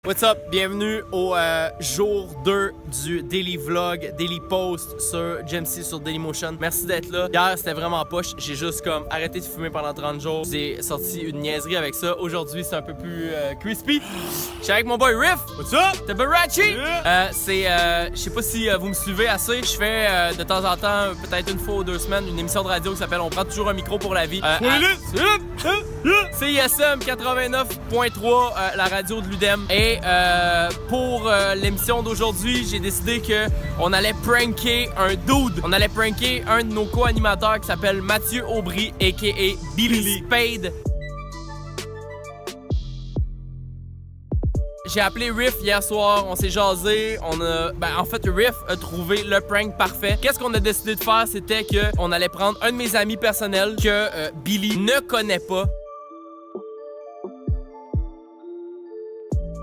What's up? Bienvenue au jour 2 du Daily Vlog, Daily Post sur GMC sur Dailymotion. Merci d'être là. Hier, c'était vraiment poche. J'ai juste comme arrêté de fumer pendant 30 jours. J'ai sorti une niaiserie avec ça. Aujourd'hui, c'est un peu plus crispy. Je suis avec mon boy Riff. What's up? Tabarachi. Yeah. Je sais pas si vous me suivez assez. Je fais de temps en temps, peut-être une fois ou 2 semaines, une émission de radio qui s'appelle On prend toujours un micro pour la vie. CISM 89.3, la radio de l'UDEM. Et pour l'émission d'aujourd'hui, j'ai décidé qu'on allait pranker un dude. On allait pranker un de nos co-animateurs qui s'appelle Mathieu Aubry, a.k.a. Billy Spade. J'ai appelé Riff hier soir, on s'est jasé, en fait Riff a trouvé le prank parfait. Qu'est-ce qu'on a décidé de faire, c'était qu'on allait prendre un de mes amis personnels que Billy ne connaît pas.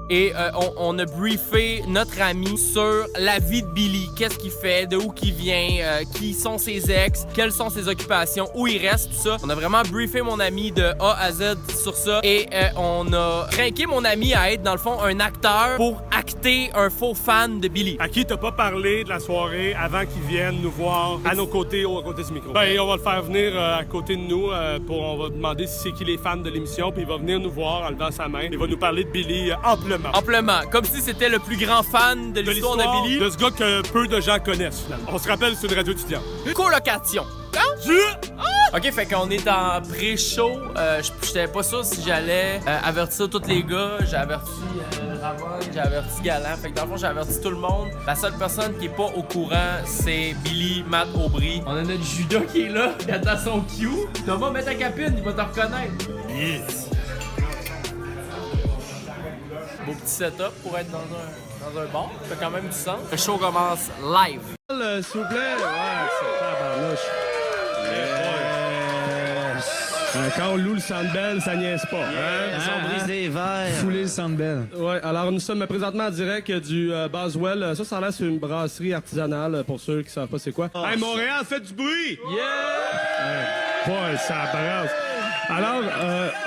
Et on a briefé notre ami sur la vie de Billy. Qu'est-ce qu'il fait, de où qu'il vient, qui sont ses ex, quelles sont ses occupations, où il reste, tout ça. On a vraiment briefé mon ami de A à Z sur ça. Et on a craqué mon ami à être, dans le fond, un acteur pour acter un faux fan de Billy. À qui t'as pas parlé de la soirée avant qu'ils viennent nous voir à nos côtés, à côté du micro? Ben, on va le faire venir à côté de nous. On va demander si c'est qui les fans de l'émission. Puis il va venir nous voir en levant sa main. Il va nous parler de Billy amplement. Amplement. Comme si c'était le plus grand fan de l'histoire de Billy. De ce gars que peu de gens connaissent, finalement. On se rappelle, c'est une radio étudiante. Colocation. Ok, fait qu'on est en pré-show. J'étais pas sûr si j'allais avertir tous les gars. J'ai averti Ramon, j'ai averti Galant. Fait que dans le fond, j'ai averti tout le monde. La seule personne qui est pas au courant, c'est Billy Matt Aubry. On a notre Judas qui est là. Il attend son cue. Thomas, mets ta capine, il va te reconnaître. Yes. Beau petit setup pour être dans un bar. Ça fait quand même du sens. Le show commence live. S'il vous plaît. Ouais, c'est tabarnouche. Quand on loue le Sandbell, ça niaise pas. Ils sont brisés les verres. Fouler le Sandbell. Ouais, alors nous sommes présentement en direct du Boswell. Ça a l'air c'est une brasserie artisanale pour ceux qui savent pas c'est quoi. Hey, Montréal, fait du bruit! Yeah! Ouais, ça brasse. Alors,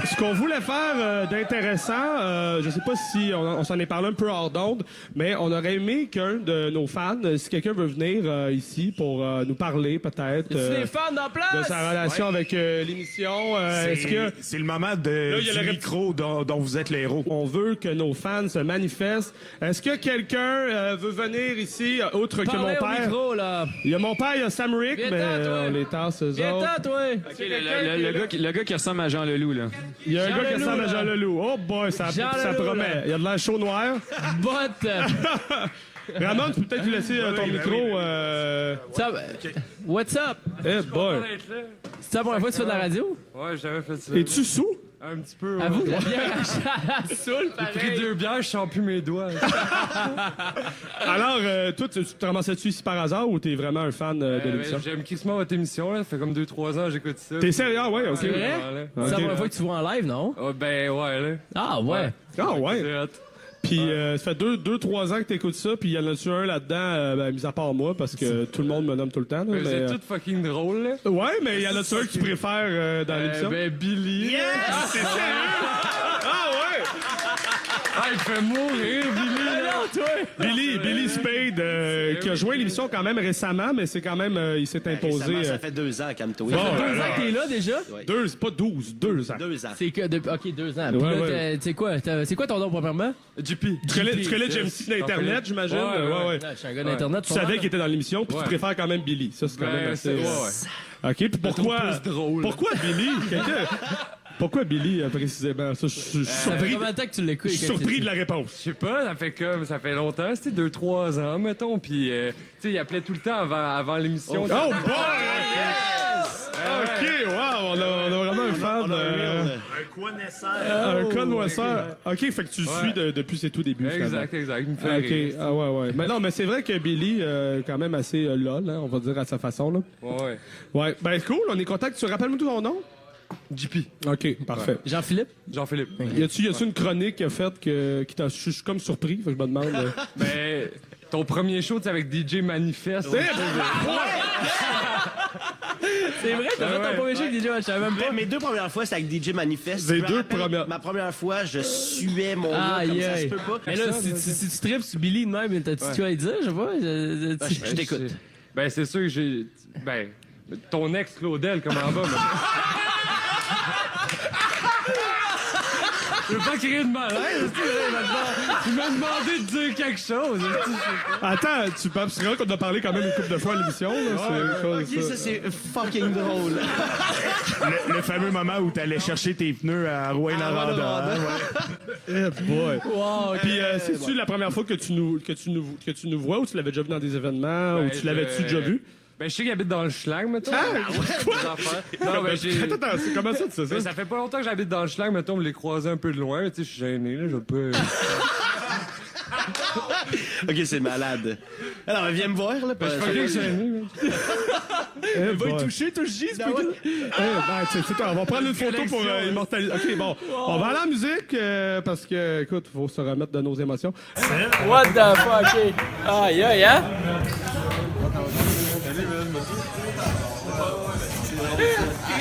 ce qu'on voulait faire d'intéressant, je sais pas si on s'en est parlé un peu hors d'onde, mais on aurait aimé qu'un de nos fans, si quelqu'un veut venir ici pour nous parler peut-être des fans en place? de sa relation avec l'émission. C'est le moment du micro dont vous êtes les héros. On veut que nos fans se manifestent. Est-ce que quelqu'un veut venir ici, autre que mon père? Micro, là. Il y a mon père, il y a Sam Rick, mais on les tasse eux autres. toi. Okay, le gars qui ressemble à Jean Leloup, là. Il y a un gars qui ressemble à Jean Leloup. Oh boy, ça promet. Là. Il y a de l'air chaud noir. But. Ramon, tu peux peut-être lui laisser ton micro. What's up? Eh boy. C'est la première fois que tu fais de la radio? Ouais, j'avais fait ça. Es-tu sous? Un petit peu. Ouais. Avoue, la bière à saoule, pareil. J'ai pris 2 bières, je sens plus mes doigts. Alors, toi, tu te ramassais-tu ici par hasard ou t'es vraiment un fan de l'émission? J'aime crissement votre émission, là. Ça fait comme 2-3 ans que j'écoute ça. T'es sérieux? Ouais, ok. C'est vrai? Ouais, C'est la première fois que tu vois en live, non? oh, ben, ouais, là. Ah, ouais. Ah, ouais. C'est hot. Puis ça fait 2-3 ans que t'écoutes ça, puis il y en a-tu un là-dedans, mis à part moi, parce que tout le monde me nomme tout le temps. Là, C'est tout fucking drôle, là. Ouais, mais il y en a-tu un que tu préfères dans l'émission? Ben, Billy. Yes! C'est sérieux? Ah ouais! Ah, il fait mourir, Billy, là. Billy Spade, qui a joué l'émission quand même récemment, mais c'est quand même, il s'est imposé. Récemment, ça fait 2 ans, calme-toi. Bon, 2 ans que t'es là, déjà? pas 12, 2 ans. 2 ans. C'est que depuis... OK, 2 ans. Puis Ouais, là, ouais. c'est quoi ton nom, premièrement? JP. Tu connais James C d'Internet, j'imagine? Ouais. Je suis un gars d'Internet. Tu savais qu'il était dans l'émission, puis tu préfères quand même Billy. Ça, c'est quand même assez... OK, puis pourquoi... plus drôle. Pourquoi Billy? Pourquoi Billy, précisément? Ça, je suis surpris. Combien de temps que tu l'écoutes? Je suis surpris de la réponse. Je sais pas, ça fait longtemps, c'était 2-3 ans, mettons, puis tu sais, il appelait tout le temps avant l'émission. Oh boy! OK, wow, on a vraiment un fan. Un connoisseur. OK, fait que tu le suis depuis ses tout débuts. Exact, il me fait rire. OK, ouais. Mais non, mais c'est vrai que Billy, quand même assez lol, hein, on va dire à sa façon, là. Ouais. Ouais, ben cool, on est content que tu rappelles-moi tout ton nom? JP. OK, parfait. Jean-Philippe? Jean-Philippe. Y a-tu une chronique qui a fait qui t'a... Je suis comme surpris, fait que je me demande... Ben, ton premier show, tu sais, avec DJ Manifest. C'est vrai, t'as fait ton premier show avec DJ Match, je savais même pas. Mes 2 premières fois, c'est avec DJ Manifest. Les Je me 2 rappelle, premières. Ma première fois, je suais mon gars comme ça se peut pas. Mais là, si tu tripes sur Billy de même, t'as-tu quoi à dire? Je sais pas. Je t'écoute. Ben, c'est sûr que j'ai. Ben, ton ex Claudel, comment va, mais... Je veux pas créer de malaise, tu m'as demandé de dire quelque chose. Attends, tu penses qu'on a parlé quand même une couple de fois à l'émission, là? Ok, ça, c'est fucking drôle. Le fameux moment où t'allais chercher tes pneus à Rouyn-Noranda. Eh boy. Wow, Puis, c'est-tu la première fois que tu nous vois ou tu l'avais déjà vu dans des événements ou tu l'avais-tu déjà vu? Ben, je sais qu'il habite dans le schlag, mettons. Quoi? Non, ben, j'ai... Attends, comment ça, tu sais ça? Ben, ça fait pas longtemps que j'habite dans le schlag, mettons, on me les croisait un peu de loin, mais tu sais, je suis gêné, là, je peux... Ok, c'est malade. Alors, viens me voir, là. Ben, je suis fucking gêné, là. Va y toucher, touche J, c'est on va prendre une photo pour immortaliser. OK, bon. On va aller en musique parce que, écoute, il faut se remettre de nos émotions. What the fuck? Aïe, aïe, hein?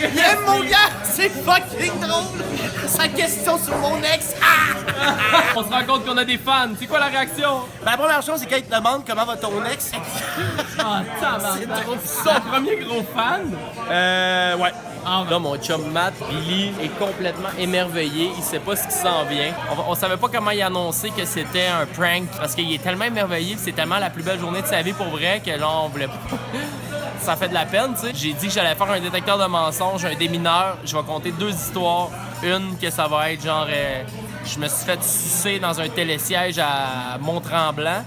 J'aime mon gars, c'est fucking drôle. Sa question sur mon ex. On se rend compte qu'on a des fans. C'est quoi la réaction? La première chose, c'est quand il te demande comment va ton ex. Ah, tabarnak. Son premier gros fan? Ouais. Là, mon chum Matt, Billy, est complètement émerveillé. Il sait pas ce qui s'en vient. On savait pas comment il annoncer que c'était un prank parce qu'il est tellement émerveillé. C'est tellement la plus belle journée de sa vie pour vrai que là, on voulait pas... Ça fait de la peine, tu sais. J'ai dit que j'allais faire un détecteur de mensonges, un démineur. Je vais compter 2 histoires. Une, que ça va être genre... je me suis fait sucer dans un télésiège à Mont-Tremblant.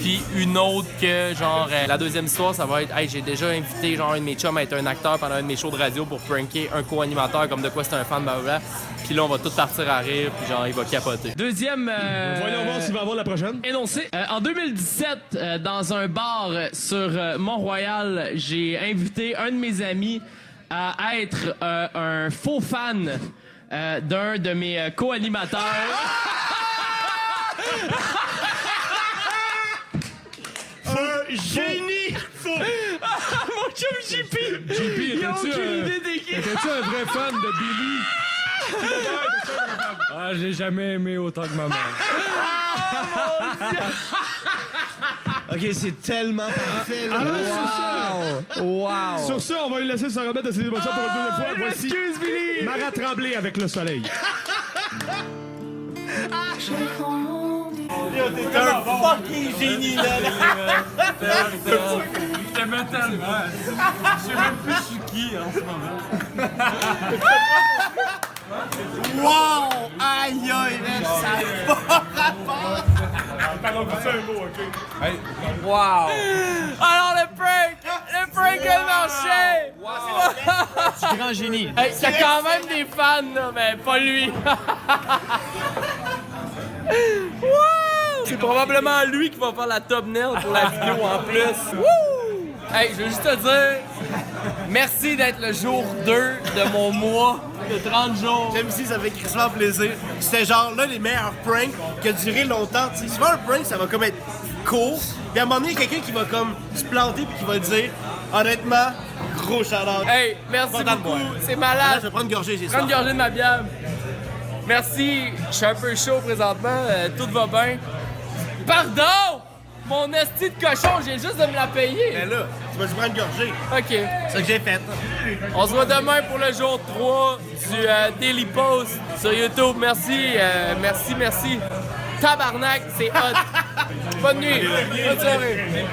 Puis une autre que, genre, la deuxième histoire, ça va être, hey, j'ai déjà invité, genre, un de mes chums à être un acteur pendant un de mes shows de radio pour pranker un co-animateur comme de quoi c'est un fan, blablabla. Puis là, on va tout partir à rire, puis genre, il va capoter. Deuxième Voyons voir s'il va avoir la prochaine. énoncé. En 2017, dans un bar sur Mont-Royal, j'ai invité un de mes amis à être un faux fan d'un de mes co-animateurs. Génie! Mon chum JP! JP, Il a aucune idée des qui. étais-tu un vrai fan de Billy? Ah, j'ai jamais aimé autant que ma mère. Ok, c'est tellement parfait, là. Alors, c'est ça. Wow! Sur ça, on va lui laisser se remettre de ses émotions pour une deuxième fois. Voici Excuse, Billy! Marat Tremblay avec le soleil. T'es un fucking génie, là. Je t'aimais tellement. Je sais même plus je suis qui en ce moment. Wow! Aïe, aïe, man, ça n'a pas rapport. Wow! Alors, le prank a marché! C'est grand génie. Hey, il y a quand même des fans, là, mais pas lui. Wow! C'est probablement lui qui va faire la thumbnail pour la vidéo en plus. Woo! Hey, je veux juste te dire, merci d'être le jour 2 de mon mois de 30 jours. J'aime si ça fait crissement plaisir. C'était genre l'un des meilleurs pranks qui a duré longtemps. T'sais, souvent un prank, ça va comme être court. Puis à un moment donné, il y a quelqu'un qui va comme se planter puis qui va dire honnêtement, gros shout-out. Hey, merci Content de beaucoup. boire. C'est Là, malade. je vais prendre une gorgée, c'est Prends ça. une gorgée de ma bière. Merci. Je suis un peu chaud présentement. Tout va bien. Pardon! Mon esti de cochon, j'ai juste de me la payer. Mais là, tu vas juste prendre une gorgée. OK. C'est ça que j'ai fait. On se voit demain pour le jour 3 du Daily Post sur YouTube. Merci, merci. Tabarnak, c'est hot. Bonne nuit. Bonne soirée.